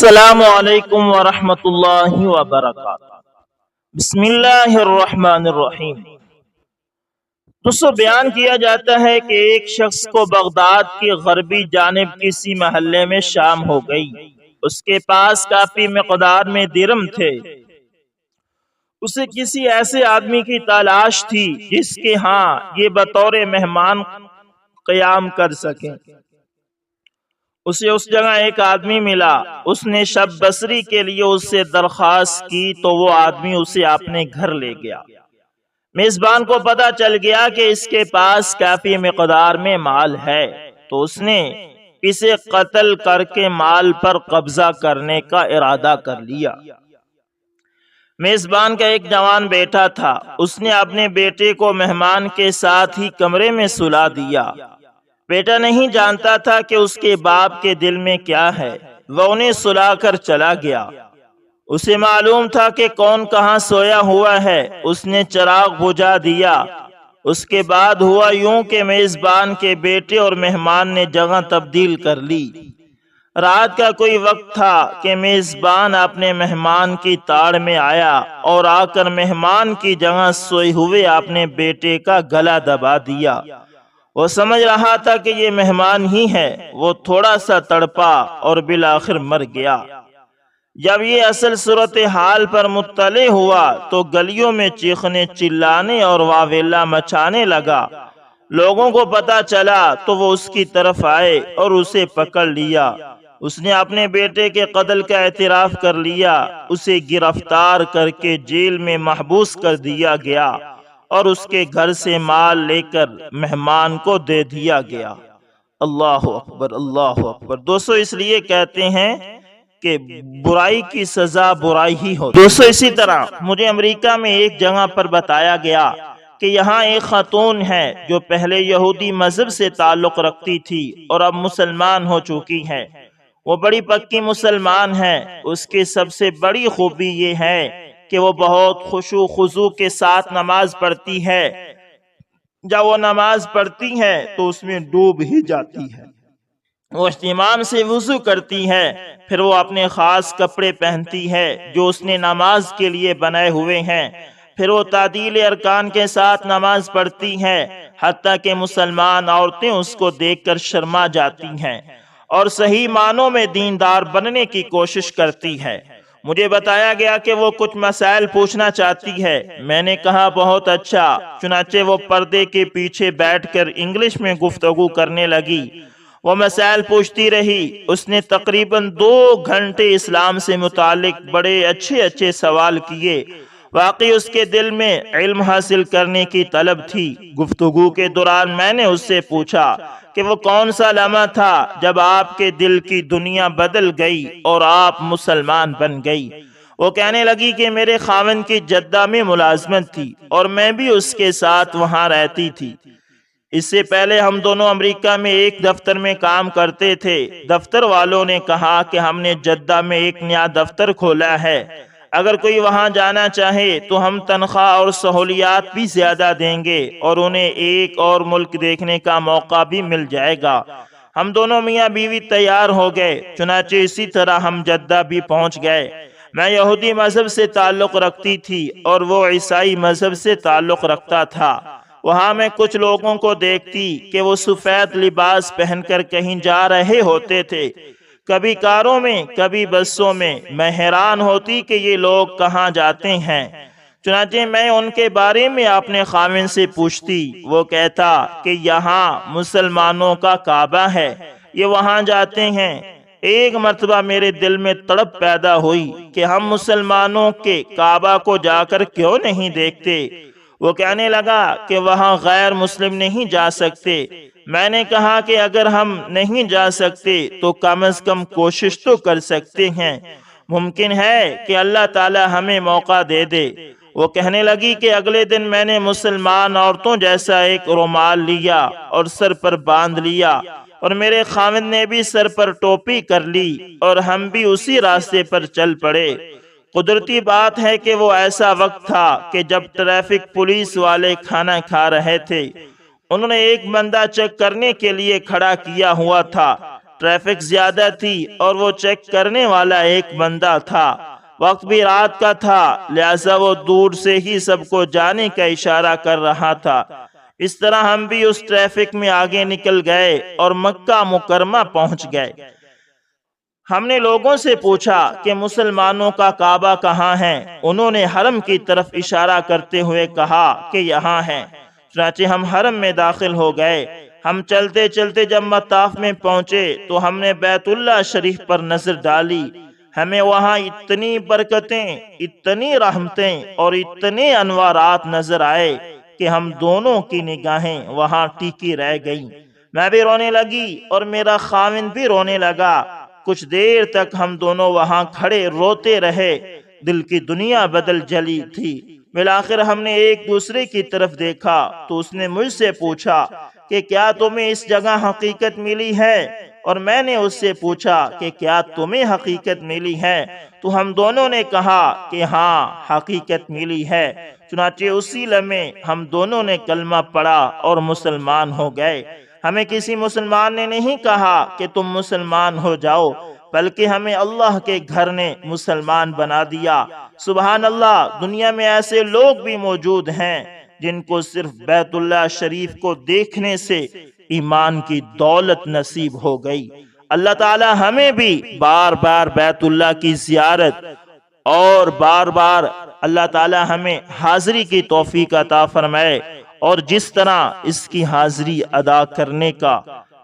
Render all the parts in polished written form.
السلام علیکم ورحمۃ اللہ وبرکاتہ۔ بسم اللہ الرحمن الرحیم۔ تو بیان کیا جاتا ہے کہ ایک شخص کو بغداد کی غربی جانب کسی محلے میں شام ہو گئی۔ اس کے پاس کافی مقدار میں درم تھے۔ اسے کسی ایسے آدمی کی تلاش تھی جس کے ہاں یہ بطور مہمان قیام کر سکے۔ اسے اس جگہ ایک آدمی ملا۔ اس نے شب بسری کے لیے اس سے درخواست کی تو وہ آدمی اسے اپنے گھر لے گیا۔ میزبان کو پتا چل گیا کہ اس کے پاس کافی مقدار میں مال ہے، تو اس نے اسے قتل کر کے مال پر قبضہ کرنے کا ارادہ کر لیا۔ میزبان کا ایک جوان بیٹا تھا۔ اس نے اپنے بیٹے کو مہمان کے ساتھ ہی کمرے میں سلا دیا۔ بیٹا نہیں جانتا تھا کہ اس کے باپ کے دل میں کیا ہے۔ وہ انہیں سلا کر چلا گیا۔ اسے معلوم تھا کہ کون کہاں سویا ہوا ہے۔ اس نے چراغ بجھا دیا۔ اس کے بعد ہوا یوں کہ میزبان کے بیٹے اور مہمان نے جگہ تبدیل کر لی۔ رات کا کوئی وقت تھا کہ میزبان اپنے مہمان کی تاڑ میں آیا اور آ کر مہمان کی جگہ سوئے ہوئے اپنے بیٹے کا گلا دبا دیا۔ وہ سمجھ رہا تھا کہ یہ مہمان ہی ہے۔ وہ تھوڑا سا تڑپا اور بالآخر مر گیا۔ جب یہ اصل صورتحال پر مطلع ہوا تو گلیوں میں چیخنے چلانے اور واویلا مچانے لگا۔ لوگوں کو پتا چلا تو وہ اس کی طرف آئے اور اسے پکڑ لیا۔ اس نے اپنے بیٹے کے قتل کا اعتراف کر لیا۔ اسے گرفتار کر کے جیل میں محبوس کر دیا گیا اور اس کے گھر سے مال لے کر مہمان کو دے دیا گیا۔ اللہ اکبر، اللہ اکبر۔ دوستو، اس لیے کہتے ہیں کہ برائی کی سزا برائی ہی ہوتی ہے۔ دوستو، اسی طرح مجھے امریکہ میں ایک جگہ پر بتایا گیا کہ یہاں ایک خاتون ہے جو پہلے یہودی مذہب سے تعلق رکھتی تھی اور اب مسلمان ہو چکی ہے۔ وہ بڑی پکی مسلمان ہے۔ اس کی سب سے بڑی خوبی یہ ہے کہ وہ بہت خشوع خضوع کے ساتھ نماز پڑھتی ہے۔ جب وہ نماز پڑھتی ہے تو اس میں ڈوب ہی جاتی ہے۔ وہ اہتمام سے وضو کرتی ہے، پھر وہ اپنے خاص کپڑے پہنتی ہے جو اس نے نماز کے لیے بنائے ہوئے ہیں، پھر وہ تعدیل ارکان کے ساتھ نماز پڑھتی ہے، حتیٰ کہ مسلمان عورتیں اس کو دیکھ کر شرما جاتی ہیں اور صحیح معنوں میں دیندار بننے کی کوشش کرتی ہے۔ مجھے بتایا گیا کہ وہ کچھ مسائل پوچھنا چاہتی ہے۔ میں نے کہا بہت اچھا۔ چنانچہ وہ پردے کے پیچھے بیٹھ کر انگلش میں گفتگو کرنے لگی۔ وہ مسائل پوچھتی رہی۔ اس نے تقریباً 2 گھنٹے اسلام سے متعلق بڑے اچھے سوال کیے۔ واقعی اس کے دل میں علم حاصل کرنے کی طلب تھی۔ گفتگو کے دوران میں نے اس سے پوچھا کہ وہ کون سا لمحہ تھا جب آپ کے دل کی دنیا بدل گئی اور آپ مسلمان بن گئی۔ وہ کہنے لگی کہ میرے خاوند کی جدہ میں ملازمت تھی اور میں بھی اس کے ساتھ وہاں رہتی تھی۔ اس سے پہلے ہم دونوں امریکہ میں ایک دفتر میں کام کرتے تھے۔ دفتر والوں نے کہا کہ ہم نے جدہ میں ایک نیا دفتر کھولا ہے، اگر کوئی وہاں جانا چاہے تو ہم تنخواہ اور سہولیات بھی زیادہ دیں گے اور انہیں ایک اور ملک دیکھنے کا موقع بھی مل جائے گا۔ ہم دونوں میاں بیوی تیار ہو گئے۔ چنانچہ اسی طرح ہم جدہ بھی پہنچ گئے۔ میں یہودی مذہب سے تعلق رکھتی تھی اور وہ عیسائی مذہب سے تعلق رکھتا تھا۔ وہاں میں کچھ لوگوں کو دیکھتی کہ وہ سفید لباس پہن کر کہیں جا رہے ہوتے تھے، کبھی کاروں میں کبھی بسوں میں۔ میں حیران ہوتی کہ یہ لوگ کہاں جاتے ہیں۔ چنانچہ میں ان کے بارے میں اپنے خاوند سے پوچھتی۔ وہ کہتا کہ یہاں مسلمانوں کا کعبہ ہے، یہ وہاں جاتے ہیں۔ ایک مرتبہ میرے دل میں تڑپ پیدا ہوئی کہ ہم مسلمانوں کے کعبہ کو جا کر کیوں نہیں دیکھتے۔ وہ کہنے لگا کہ وہاں غیر مسلم نہیں جا سکتے۔ میں نے کہا کہ اگر ہم نہیں جا سکتے تو کم از کم کوشش تو کر سکتے ہیں، ممکن ہے کہ اللہ تعالی ہمیں موقع دے دے۔ وہ کہنے لگی کہ اگلے دن میں نے مسلمان عورتوں جیسا ایک رومال لیا اور سر پر باندھ لیا، اور میرے خاوند نے بھی سر پر ٹوپی کر لی اور ہم بھی اسی راستے پر چل پڑے۔ قدرتی بات ہے کہ وہ ایسا وقت تھا کہ جب ٹریفک پولیس والے کھانا کھا رہے تھے۔ انہوں نے ایک بندہ چیک کرنے کے لیے کھڑا کیا ہوا تھا۔ ٹریفک زیادہ تھی اور وہ چیک کرنے والا ایک بندہ تھا۔ وقت بھی رات کا تھا، لہذا وہ دور سے ہی سب کو جانے کا اشارہ کر رہا تھا۔ اس طرح ہم بھی اس ٹریفک میں آگے نکل گئے اور مکہ مکرمہ پہنچ گئے۔ ہم نے لوگوں سے پوچھا کہ مسلمانوں کا کعبہ کہاں ہے؟ انہوں نے حرم کی طرف اشارہ کرتے ہوئے کہا کہ یہاں ہے۔ چنانچہ ہم حرم میں داخل ہو گئے۔ ہم چلتے چلتے جب مطاف میں پہنچے تو ہم نے بیت اللہ شریف پر نظر ڈالی۔ ہمیں وہاں اتنی برکتیں، اتنی رحمتیں اور اتنے انوارات نظر آئے کہ ہم دونوں کی نگاہیں وہاں ٹکی رہ گئیں۔ میں بھی رونے لگی اور میرا خاوند بھی رونے لگا۔ کچھ دیر تک ہم دونوں وہاں کھڑے روتے رہے۔ دل کی دنیا بدل جلی تھی۔ بالآخر ہم نے ایک دوسرے کی طرف دیکھا تو اس نے مجھ سے پوچھا کہ کیا تمہیں اس جگہ حقیقت ملی ہے؟ اور میں نے اس سے پوچھا کہ کیا تمہیں حقیقت ملی ہے؟ تو ہم دونوں نے کہا کہ ہاں، حقیقت ملی ہے۔ چنانچہ اسی لمحے ہم دونوں نے کلمہ پڑھا اور مسلمان ہو گئے۔ ہمیں کسی مسلمان نے نہیں کہا کہ تم مسلمان ہو جاؤ، بلکہ ہمیں اللہ کے گھر نے مسلمان بنا دیا۔ سبحان اللہ، دنیا میں ایسے لوگ بھی موجود ہیں جن کو صرف بیت اللہ شریف کو دیکھنے سے ایمان کی دولت نصیب ہو گئی۔ اللہ تعالی ہمیں بھی بار بار بیت اللہ کی زیارت اور بار بار اللہ تعالی ہمیں حاضری کی توفیق عطا فرمائے، اور جس طرح اس کی حاضری ادا کرنے کا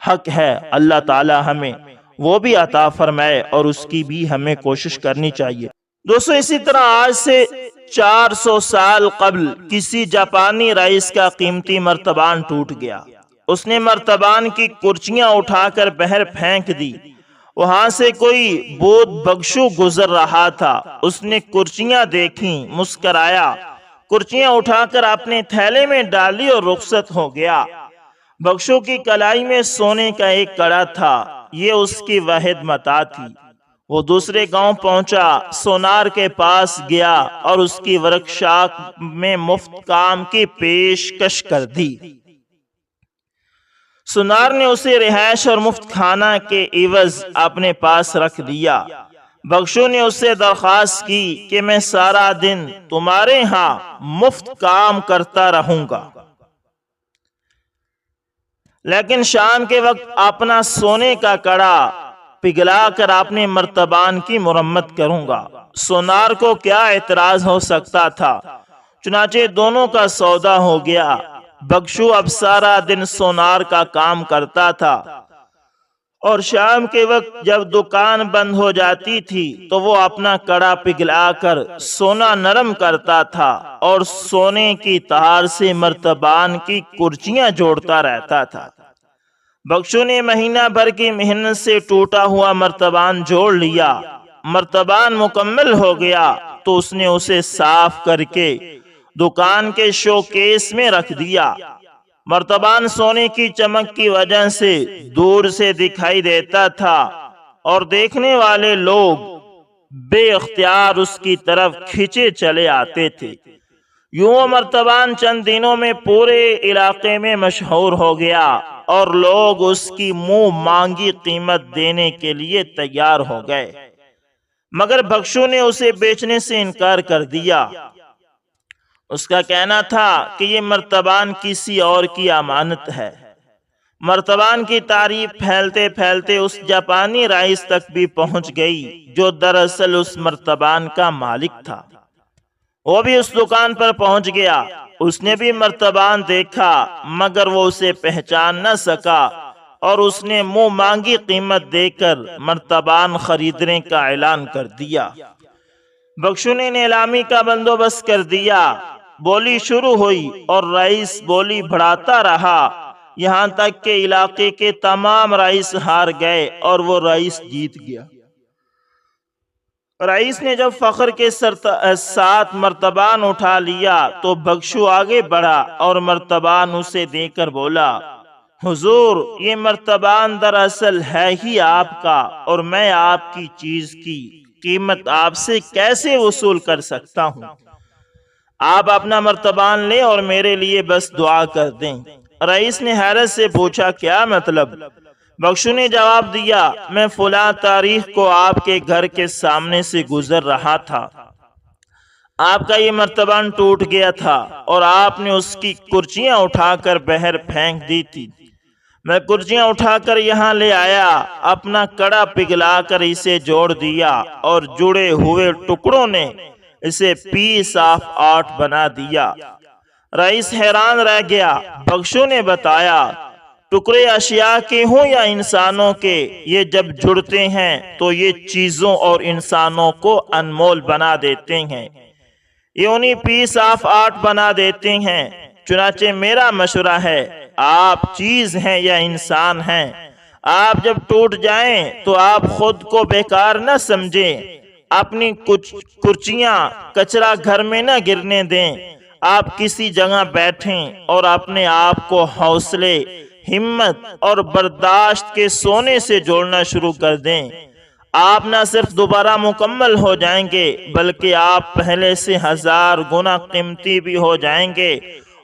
حق ہے اللہ تعالی ہمیں وہ بھی عطا فرمائے، اور اس کی بھی ہمیں کوشش کرنی چاہیے۔ دوستو، اسی طرح آج سے 400 سال قبل کسی جاپانی رئیس کا قیمتی مرتبان ٹوٹ گیا۔ اس نے مرتبان کی کرچیاں اٹھا کر باہر پھینک دی۔ وہاں سے کوئی بود بگشو گزر رہا تھا۔ اس نے کرچیاں دیکھیں، مسکرایا، کرچیاں اٹھا کر اپنے تھیلے میں ڈالی اور رخصت ہو گیا۔ بگشو کی کلائی میں سونے کا ایک کڑا تھا، یہ اس کی واحد متاع تھی۔ وہ دوسرے گاؤں پہنچا، سونار کے پاس گیا اور اس کی ورکشاپ میں مفت کام کی پیشکش کر دی۔ سونار نے اسے رہائش اور مفت کھانا کے عوض اپنے پاس رکھ دیا۔ بگشو نے اس سے درخواست کی کہ میں سارا دن تمہارے ہاں مفت کام کرتا رہوں گا، لیکن شام کے وقت اپنا سونے کا کڑا پگھلا کر اپنے مرتبان کی مرمت کروں گا۔ سونار کو کیا اعتراض ہو سکتا تھا؟ چنانچہ دونوں کا سودا ہو گیا۔ بگشو اب سارا دن سونار کا کام کرتا تھا، اور شام کے وقت جب دکان بند ہو جاتی تھی تو وہ اپنا کڑا پگھلا کر سونا نرم کرتا تھا اور سونے کی تار سے مرتبان کی کرچیاں جوڑتا رہتا تھا۔ بگشو نے مہینہ بھر کی محنت سے ٹوٹا ہوا مرتبان جوڑ لیا۔ مرتبان مکمل ہو گیا تو اس نے اسے صاف کر کے دکان کے شو کیس میں رکھ دیا۔ مرتبان سونے کی چمک کی وجہ سے دور سے دکھائی دیتا تھا، اور دیکھنے والے لوگ بے اختیار اس کی طرف کھینچے چلے آتے تھے۔ یوں وہ مرتبان چند دنوں میں پورے علاقے میں مشہور ہو گیا، اور لوگ اس کی منہ مانگی قیمت دینے کے لیے تیار ہو گئے، مگر بگشو نے اسے بیچنے سے انکار کر دیا۔ اس کا کہنا تھا کہ یہ مرتبان کسی اور کی امانت ہے۔ مرتبان کی تعریف پھیلتے پھیلتے اس جاپانی رئیس تک بھی پہنچ گئی جو دراصل اس مرتبان کا مالک تھا۔ وہ بھی اس دکان پر پہنچ گیا۔ اس نے بھی مرتبان دیکھا، مگر وہ اسے پہچان نہ سکا، اور اس نے منہ مانگی قیمت دے کر مرتبان خریدنے کا اعلان کر دیا۔ بگشو نے نیلامی کا بندوبست کر دیا۔ بولی شروع ہوئی اور رئیس بولی بڑھاتا رہا، یہاں تک کہ علاقے کے تمام رئیس ہار گئے اور وہ رئیس جیت گیا۔ رئیس نے جب فخر کے ساتھ مرتبان اٹھا لیا تو بگشو آگے بڑھا اور مرتبان اسے دے کر بولا، حضور، یہ مرتبان دراصل ہے ہی آپ کا، اور میں آپ کی چیز کی قیمت آپ سے کیسے وصول کر سکتا ہوں؟ آپ اپنا مرتبان لیں اور میرے لیے بس دعا کر دیں۔ رئیس نے حیرت سے پوچھا، کیا مطلب؟ بخشو نے جواب دیا، میں فلاں تاریخ کو آپ کے گھر کے سامنے سے گزر رہا تھا، آپ کا یہ مرتبان ٹوٹ گیا تھا اور آپ نے اس کی کرچیاں اٹھا کر بہر پھینک دی تھی۔ میں کرچیاں اٹھا کر یہاں لے آیا، اپنا کڑا پگھلا کر اسے جوڑ دیا اور جڑے ہوئے ٹکڑوں نے اسے پیس آف آرٹ بنا دیا۔ رئیس حیران رہ گیا۔ بخشو نے بتایا، ٹکڑے اشیاء کے ہوں یا انسانوں کے، یہ جب جڑتے ہیں تو یہ چیزوں اور انسانوں کو انمول بنا دیتے ہیں، یہ انہیں پیس آف آرٹ بنا دیتے ہیں۔ چنانچہ میرا مشورہ ہے، آپ چیز ہیں یا انسان ہیں، آپ جب ٹوٹ جائیں تو آپ خود کو بیکار نہ سمجھیں، اپنی کچھ کرچیاں کچرا گھر میں نہ گرنے دیں، آپ کسی جگہ بیٹھیں اور اپنے آپ کو حوصلے، ہمت اور برداشت کے سونے سے جوڑنا شروع کر دیں۔ آپ نہ صرف دوبارہ مکمل ہو جائیں گے بلکہ آپ پہلے سے 1000 گنا قیمتی بھی ہو جائیں گے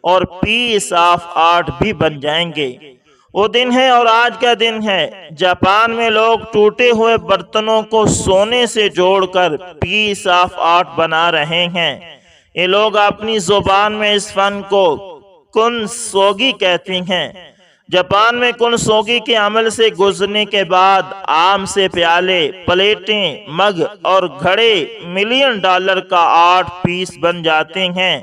اور پیس آف آرٹ بھی بن جائیں گے۔ وہ دن ہے اور آج کا دن ہے۔ جاپان میں لوگ ٹوٹے ہوئے برتنوں کو سونے سے جوڑ کر پیس آف آرٹ بنا رہے ہیں۔ یہ لوگ اپنی زبان میں اس فن کو کن سوگی کہتے ہیں۔ جاپان میں کن سوگی کے عمل سے گزرنے کے بعد آم سے پیالے، پلیٹیں، مگ اور گھڑے $ملین کا آرٹ پیس بن جاتے ہیں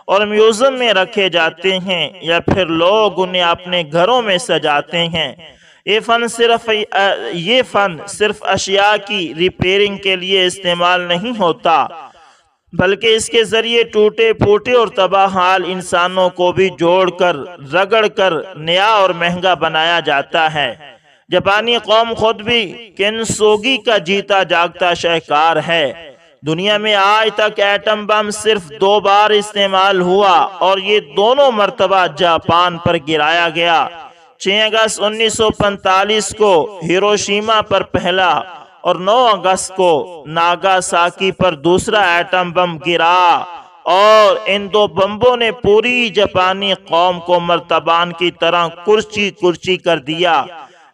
اور میوزیم میں رکھے جاتے ہیں یا پھر لوگ انہیں اپنے گھروں میں سجاتے ہیں۔ یہ فن صرف اشیاء کی ریپیئرنگ کے لیے استعمال نہیں ہوتا بلکہ اس کے ذریعے ٹوٹے پھوٹے اور تباہ حال انسانوں کو بھی جوڑ کر رگڑ کر نیا اور مہنگا بنایا جاتا ہے۔ جاپانی قوم خود بھی کینسوگی کا جیتا جاگتا شاہکار ہے۔ دنیا میں آج تک ایٹم بم صرف 2 بار استعمال ہوا اور یہ دونوں مرتبہ جاپان پر گرایا گیا۔ 6 اگست 1945 کو ہیروشیما پر پہلا اور 9 اگست کو ناگاساکی پر دوسرا ایٹم بم گرا اور ان 2 بمبوں نے پوری جاپانی قوم کو مرتبان کی طرح کرچی کرچی کر دیا۔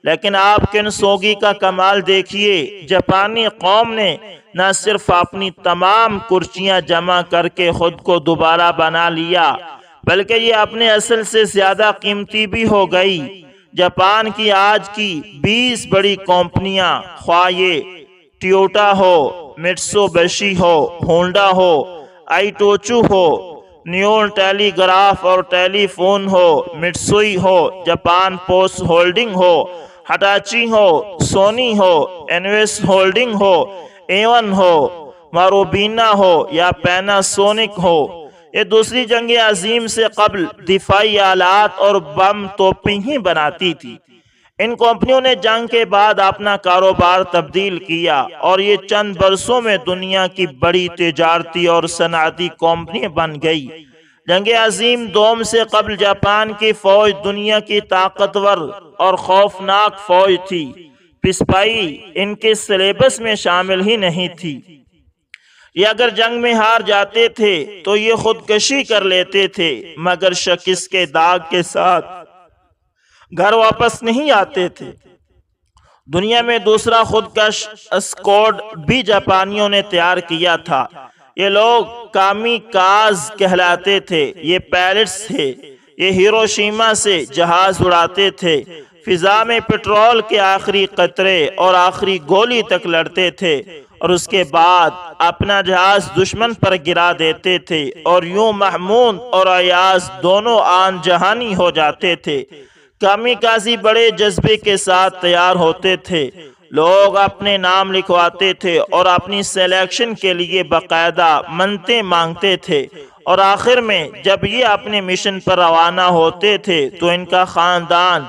لیکن آپ کینسوگی کا کمال دیکھیے، جاپانی قوم نے نہ صرف اپنی تمام کرچیاں جمع کر کے خود کو دوبارہ بنا لیا بلکہ یہ اپنے اصل سے زیادہ قیمتی بھی ہو گئی۔ جاپان کی آج کی 20 بڑی کمپنیاں، خواہ یہ ٹویوٹا ہو، میٹسوبشی ہو، ہونڈا ہو، آئیٹوچو ہو، نیون ٹیلی گراف اور ٹیلی فون ہو، مٹسوئی ہو، جاپان پوسٹ ہولڈنگ ہو، ہٹاچی ہو، سونی ہو، انویس ہولڈنگ ہو، ایون ہو، ماروبینا ہو یا پیناسونک ہو، یہ دوسری جنگ عظیم سے قبل دفاعی آلات اور بم توپیں ہی بناتی تھی۔ ان کمپنیوں نے جنگ کے بعد اپنا کاروبار تبدیل کیا اور یہ چند برسوں میں دنیا کی بڑی تجارتی اور صنعتی کمپنی بن گئی۔ جنگ عظیم دوم سے قبل جاپان کی فوج دنیا کی طاقتور اور خوفناک فوج تھی۔ پسپائی ان کے سلیبس میں شامل ہی نہیں تھی۔ یہ اگر جنگ میں ہار جاتے تھے تو یہ خودکشی کر لیتے تھے مگر شکست کے داغ کے ساتھ گھر واپس نہیں آتے تھے۔ دنیا میں دوسرا خودکش اسکواڈ بھی جاپانیوں نے تیار کیا تھا۔ یہ لوگ کامی کاز کہلاتے تھے۔ یہ پیلٹس تھے۔ یہ ہیروشیما سے جہاز اڑاتے تھے، فضا میں پیٹرول کے آخری قطرے اور آخری گولی تک لڑتے تھے اور اس کے بعد اپنا جہاز دشمن پر گرا دیتے تھے اور یوں محمود اور ایاز دونوں آن جہانی ہو جاتے تھے۔ کامی کازی بڑے جذبے کے ساتھ تیار ہوتے تھے۔ لوگ اپنے نام لکھواتے تھے اور اپنی سلیکشن کے لیے باقاعدہ منتیں مانگتے تھے اور آخر میں جب یہ اپنے مشن پر روانہ ہوتے تھے تو ان کا خاندان،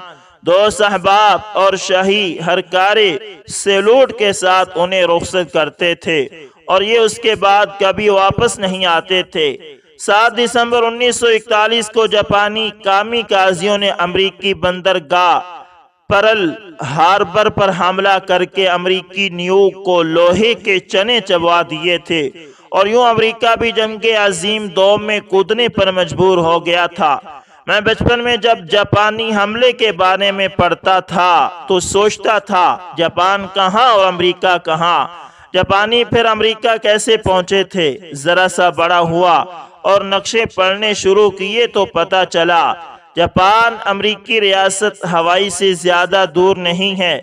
دوست احباب اور شاہی ہرکارے سیلوٹ کے ساتھ انہیں رخصت کرتے تھے اور یہ اس کے بعد کبھی واپس نہیں آتے تھے۔ 7 دسمبر 1941 کو جاپانی کامی کازیوں نے امریکی بندرگاہ پرل ہاربر پر حملہ کر کے امریکی نیوک کو لوہے کے چنے چبوا دیے تھے اور یوں امریکہ بھی جنگ عظیم دوم میں کودنے پر مجبور ہو گیا تھا۔ میں بچپن میں جب جاپانی حملے کے بارے میں پڑھتا تھا تو سوچتا تھا جاپان کہاں اور امریکہ کہاں، جاپانی پھر امریکہ کیسے پہنچے تھے۔ ذرا سا بڑا ہوا اور نقشے پڑھنے شروع کیے تو پتہ چلا جاپان امریکی ریاست ہوائی سے زیادہ دور نہیں ہے۔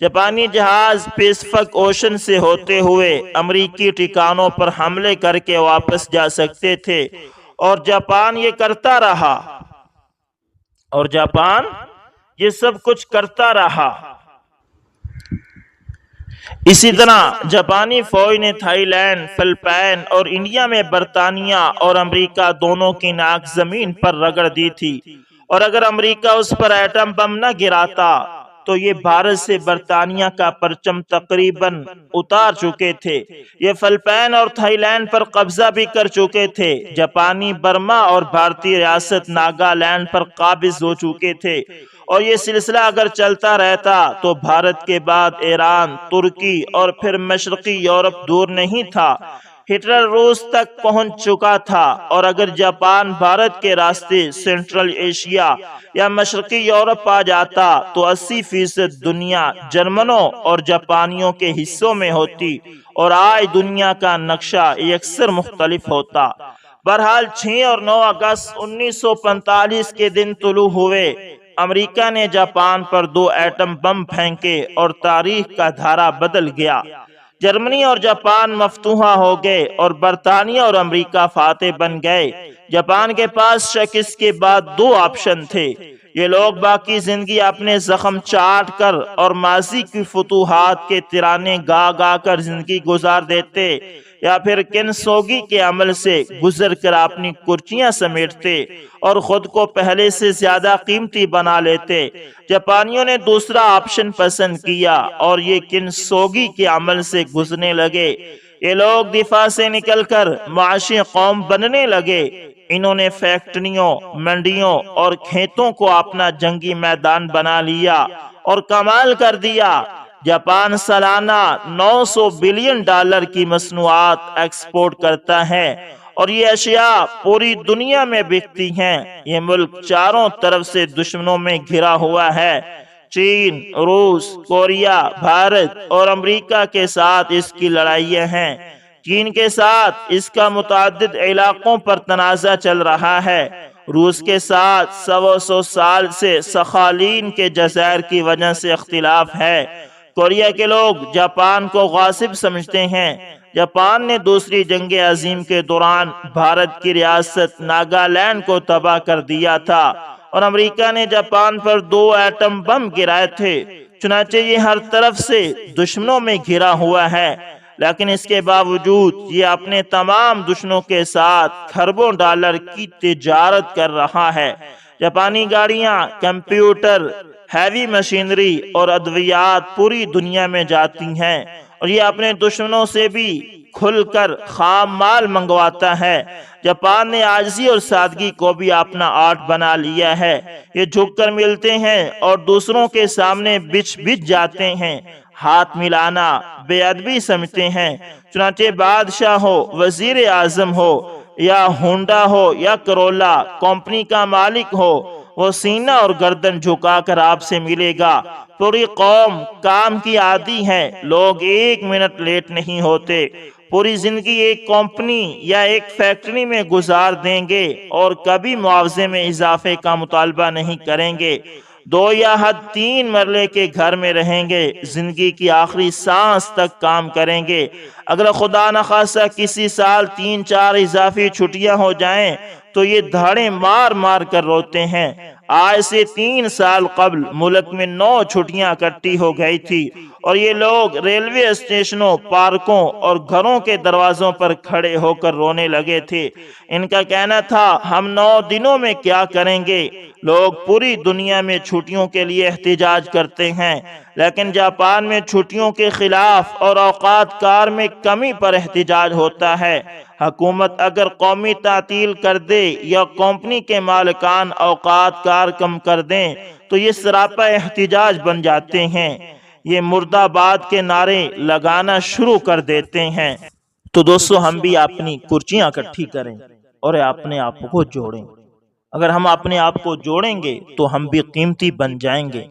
جاپانی جہاز پیسفک اوشن سے ہوتے ہوئے امریکی ٹھکانوں پر حملے کر کے واپس جا سکتے تھے، اور جاپان یہ سب کچھ کرتا رہا۔ اسی طرح جاپانی فوج نے تھائی لینڈ، فلپائن اور انڈیا میں برطانیہ اور امریکہ دونوں کی ناک زمین پر رگڑ دی تھی، اور اگر امریکہ اس پر ایٹم بم نہ گراتا تو یہ بھارت سے برطانیہ کا پرچم تقریباً اتار چکے تھے۔ یہ فلپائن اور تھائی لینڈ پر قبضہ بھی کر چکے تھے۔ جاپانی برما اور بھارتی ریاست ناگالینڈ پر قابض ہو چکے تھے، اور یہ سلسلہ اگر چلتا رہتا تو بھارت کے بعد ایران، ترکی اور پھر مشرقی یورپ دور نہیں تھا۔ ہٹلر روس تک پہنچ چکا تھا، اور اگر جاپان بھارت کے راستے سینٹرل ایشیا یا مشرقی یورپ آ جاتا تو 80% دنیا جرمنوں اور جاپانیوں کے حصوں میں ہوتی، اور آج دنیا کا نقشہ یکسر مختلف ہوتا۔ بہرحال 6 اور 9 اگست 1945 کے دن طلوع ہوئے۔ امریکہ نے جاپان پر 2 ایٹم بم پھینکے اور تاریخ کا دھارا بدل گیا۔ جرمنی اور جاپان مفتوحہ ہو گئے اور برطانیہ اور امریکہ فاتح بن گئے۔ جاپان کے پاس شکست کے بعد 2 آپشن تھے۔ یہ لوگ باقی زندگی اپنے زخم چاٹ کر اور ماضی کی فتوحات کے ترانے گا گا کر زندگی گزار دیتے، یا پھر کنسوگی کے عمل سے گزر کر اپنی کرچیاں سمیٹتے اور خود کو پہلے سے زیادہ قیمتی بنا لیتے۔ جاپانیوں نے دوسرا آپشن پسند کیا اور یہ کنسوگی کے عمل سے گزرنے لگے۔ یہ لوگ دفاع سے نکل کر معاشی قوم بننے لگے۔ انہوں نے فیکٹریوں، منڈیوں اور کھیتوں کو اپنا جنگی میدان بنا لیا اور کمال کر دیا۔ جاپان سالانہ $900 بلین کی مصنوعات ایکسپورٹ کرتا ہے، اور یہ اشیاء پوری دنیا میں بکتی ہیں۔ یہ ملک چاروں طرف سے دشمنوں میں گھرا ہوا ہے۔ چین، روس، کوریا، بھارت اور امریکہ کے ساتھ اس کی لڑائیاں ہیں۔ چین کے ساتھ اس کا متعدد علاقوں پر تنازع چل رہا ہے۔ روس کے ساتھ 100 سال سے سخالین کے جزائر کی وجہ سے اختلاف ہے۔ کوریا کے لوگ جاپان کو غاصب سمجھتے ہیں۔ جاپان نے دوسری جنگ عظیم کے دوران بھارت کی ریاست ناگالینڈ کو تباہ کر دیا تھا، اور امریکہ نے جاپان پر 2 ایٹم بم گرائے تھے۔ چنانچہ یہ ہر طرف سے دشمنوں میں گھرا ہوا ہے، لیکن اس کے باوجود یہ اپنے تمام دشمنوں کے ساتھ کھربوں ڈالر کی تجارت کر رہا ہے۔ جاپانی گاڑیاں، کمپیوٹر، ہیوی مشینری اور ادویات پوری دنیا میں جاتی ہیں، اور یہ اپنے دشمنوں سے بھی کھل کر خام مال منگواتا ہے۔ جاپان نے عاجزی اور سادگی کو بھی اپنا آرٹ بنا لیا ہے۔ یہ جھک کر ملتے ہیں اور دوسروں کے سامنے بچ جاتے ہیں۔ ہاتھ ملانا بے ادبی سمجھتے ہیں۔ چنانچہ بادشاہ ہو، وزیر اعظم ہو، یا ہونڈا ہو یا کرولا کمپنی کا مالک ہو، وہ سینہ اور گردن جھکا کر آپ سے ملے گا۔ پوری قوم کام کی عادی ہے، لوگ 1 منٹ لیٹ نہیں ہوتے۔ پوری زندگی ایک کمپنی یا ایک فیکٹری میں گزار دیں گے اور کبھی معاوضے میں اضافے کا مطالبہ نہیں کریں گے۔ 2 یا حد 3 مرلے کے گھر میں رہیں گے، زندگی کی آخری سانس تک کام کریں گے۔ اگر خدا نخواستہ کسی سال 3-4 اضافی چھٹیاں ہو جائیں تو یہ دھاڑے مار مار کر روتے ہیں۔ آج سے 3 سال قبل ملک میں 9 چھٹیاں اکٹھی ہو گئی تھی، اور یہ لوگ ریلوے اسٹیشنوں، پارکوں اور گھروں کے دروازوں پر کھڑے ہو کر رونے لگے تھے۔ ان کا کہنا تھا ہم 9 دنوں میں کیا کریں گے۔ لوگ پوری دنیا میں چھٹیوں کے لیے احتجاج کرتے ہیں، لیکن جاپان میں چھٹیوں کے خلاف اور اوقات کار میں کمی پر احتجاج ہوتا ہے۔ حکومت اگر قومی تعطیل کر دے یا کمپنی کے مالکان اوقات کار کم کر دیں تو یہ سراپا احتجاج بن جاتے ہیں۔ یہ مرد آباد کے نعرے لگانا شروع کر دیتے ہیں۔ تو دوستو، ہم بھی اپنی کرچیاں اکٹھی کریں اور اپنے آپ کو جوڑیں۔ اگر ہم اپنے آپ کو جوڑیں گے تو ہم بھی قیمتی بن جائیں گے،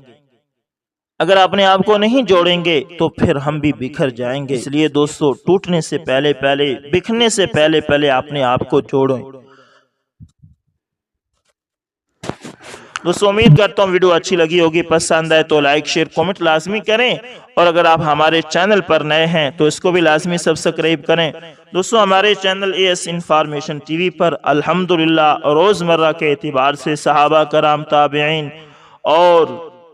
اگر اپنے آپ کو نہیں جوڑیں گے تو پھر ہم بھی بکھر جائیں گے۔ اس لیے دوستو، ٹوٹنے سے پہلے بکھرنے سے پہلے اپنے آپ کو جوڑیں۔ دوستو، امید کرتا ہوں ویڈیو اچھی لگی ہوگی، پسند آئے تو لائک شیئر کامنٹ لازمی کریں، اور اگر آپ ہمارے چینل پر نئے ہیں تو اس کو بھی لازمی سبسکرائب کریں۔ دوستو، ہمارے channel AS information TV پر الحمدللہ روزمرہ کے اعتبار سے صحابہ کرام، تابعین اور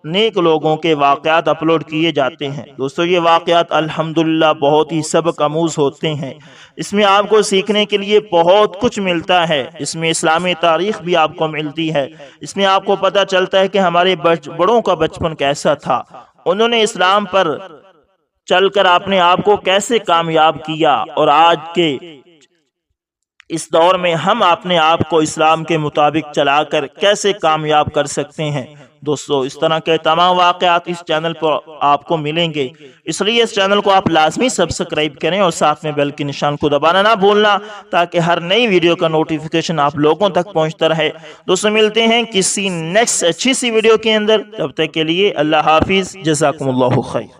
نیک لوگوں کے واقعات اپلوڈ کیے جاتے ہیں۔ دوستو، یہ واقعات الحمدللہ بہت ہی سبق آموز ہوتے ہیں، اس میں آپ کو سیکھنے کے لیے بہت کچھ ملتا ہے، اس میں اسلامی تاریخ بھی آپ کو ملتی ہے، اس میں آپ کو پتہ چلتا ہے کہ ہمارے بڑوں کا بچپن کیسا تھا، انہوں نے اسلام پر چل کر اپنے آپ کو کیسے کامیاب کیا، اور آج کے اس دور میں ہم اپنے آپ کو اسلام کے مطابق چلا کر کیسے کامیاب کر سکتے ہیں۔ دوستو، اس طرح کے تمام واقعات اس چینل پر آپ کو ملیں گے، اس لیے اس چینل کو آپ لازمی سبسکرائب کریں اور ساتھ میں بیل کے نشان کو دبانا نہ بھولنا، تاکہ ہر نئی ویڈیو کا نوٹیفیکیشن آپ لوگوں تک پہنچتا رہے۔ دوستو، ملتے ہیں کسی نیکسٹ اچھی سی ویڈیو کے اندر، تب تک کے لیے اللہ حافظ، جزاکم اللہ خیر۔